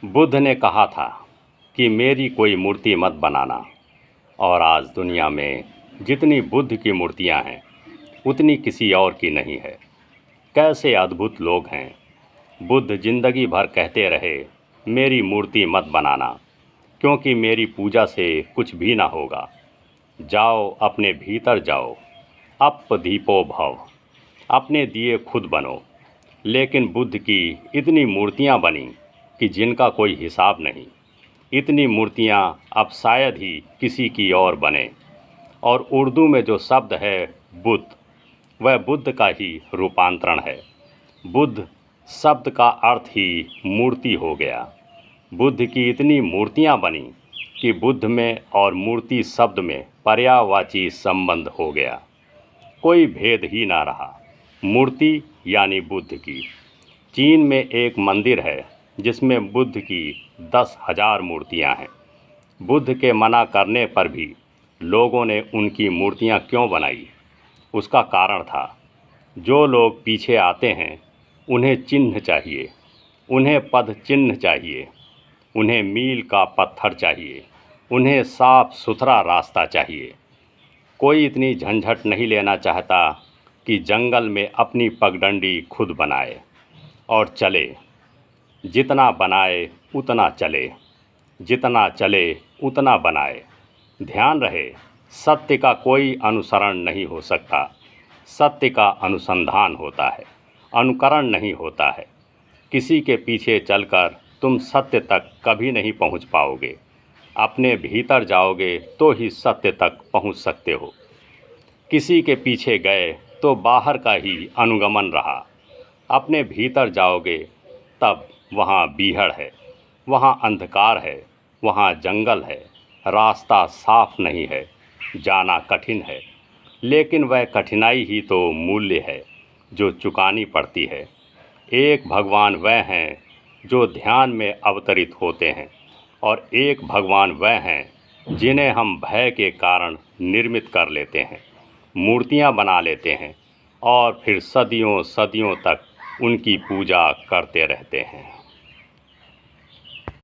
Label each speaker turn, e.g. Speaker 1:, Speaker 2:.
Speaker 1: बुद्ध ने कहा था कि मेरी कोई मूर्ति मत बनाना, और आज दुनिया में जितनी बुद्ध की मूर्तियां हैं उतनी किसी और की नहीं है। कैसे अद्भुत लोग हैं। बुद्ध जिंदगी भर कहते रहे, मेरी मूर्ति मत बनाना, क्योंकि मेरी पूजा से कुछ भी ना होगा। जाओ, अपने भीतर जाओ, अप दीपो भव, अपने दिए खुद बनो। लेकिन बुद्ध की इतनी मूर्तियां बनी कि जिनका कोई हिसाब नहीं। इतनी मूर्तियां अब शायद ही किसी की और बने। और उर्दू में जो शब्द है बुद्ध, वह बुद्ध का ही रूपांतरण है। बुद्ध शब्द का अर्थ ही मूर्ति हो गया। बुद्ध की इतनी मूर्तियां बनी कि बुद्ध में और मूर्ति शब्द में पर्यायवाची संबंध हो गया। कोई भेद ही ना रहा। मूर्ति यानी बुद्ध की। चीन में एक मंदिर है जिसमें बुद्ध की 10,000 मूर्तियां हैं। बुद्ध के मना करने पर भी लोगों ने उनकी मूर्तियां क्यों बनाई? उसका कारण था, जो लोग पीछे आते हैं उन्हें चिन्ह चाहिए, उन्हें पद चिन्ह चाहिए, उन्हें मील का पत्थर चाहिए, उन्हें साफ सुथरा रास्ता चाहिए। कोई इतनी झंझट नहीं लेना चाहता कि जंगल में अपनी पगडंडी खुद बनाए और चले। जितना बनाए उतना चले, जितना चले उतना बनाए। ध्यान रहे, सत्य का कोई अनुसरण नहीं हो सकता। सत्य का अनुसंधान होता है, अनुकरण नहीं होता है। किसी के पीछे चलकर तुम सत्य तक कभी नहीं पहुंच पाओगे। अपने भीतर जाओगे तो ही सत्य तक पहुंच सकते हो। किसी के पीछे गए तो बाहर का ही अनुगमन रहा। अपने भीतर जाओगे तब वहाँ बीहड़ है, वहाँ अंधकार है, वहाँ जंगल है, रास्ता साफ नहीं है, जाना कठिन है। लेकिन वह कठिनाई ही तो मूल्य है जो चुकानी पड़ती है। एक भगवान वह हैं जो ध्यान में अवतरित होते हैं, और एक भगवान वह हैं जिन्हें हम भय के कारण निर्मित कर लेते हैं, मूर्तियाँ बना लेते हैं और फिर सदियों सदियों तक उनकी पूजा करते रहते हैं।